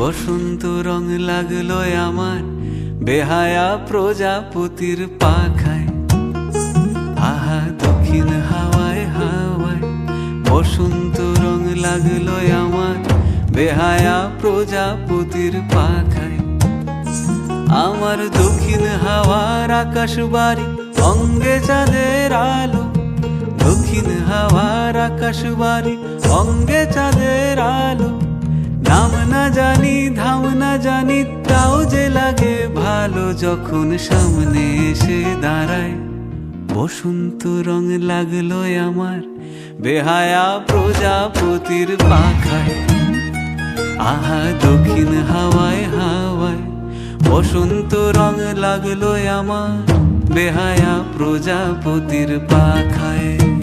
বসন্ত রং লাগলো আমার বেহায়া প্রজাপতির পাখায়। আহা দক্ষিণ হাওয়ায় হাওয়ায় বসন্ত রং লাগলো আমার বেহায়া প্রজাপতির পাখায়। আমার দক্ষিণ হাওয়ার আকাশ বাড়ি অঙ্গে চাঁদের আলো, দক্ষিণ হাওয়ার আকাশ বাড়ি অঙ্গে চাঁদের আলো। নাম না জানি ধাম না জানি তাও যে লাগে ভালো যখন সামনে এসে দাঁড়ায়। বসন্ত রং লাগলো আমার বেহায়া প্রজাপতির পাখায়। আহা দক্ষিণ হাওয়ায় হাওয়ায় বসন্ত রং লাগলো আমার বেহায়া প্রজাপতির পাখায়।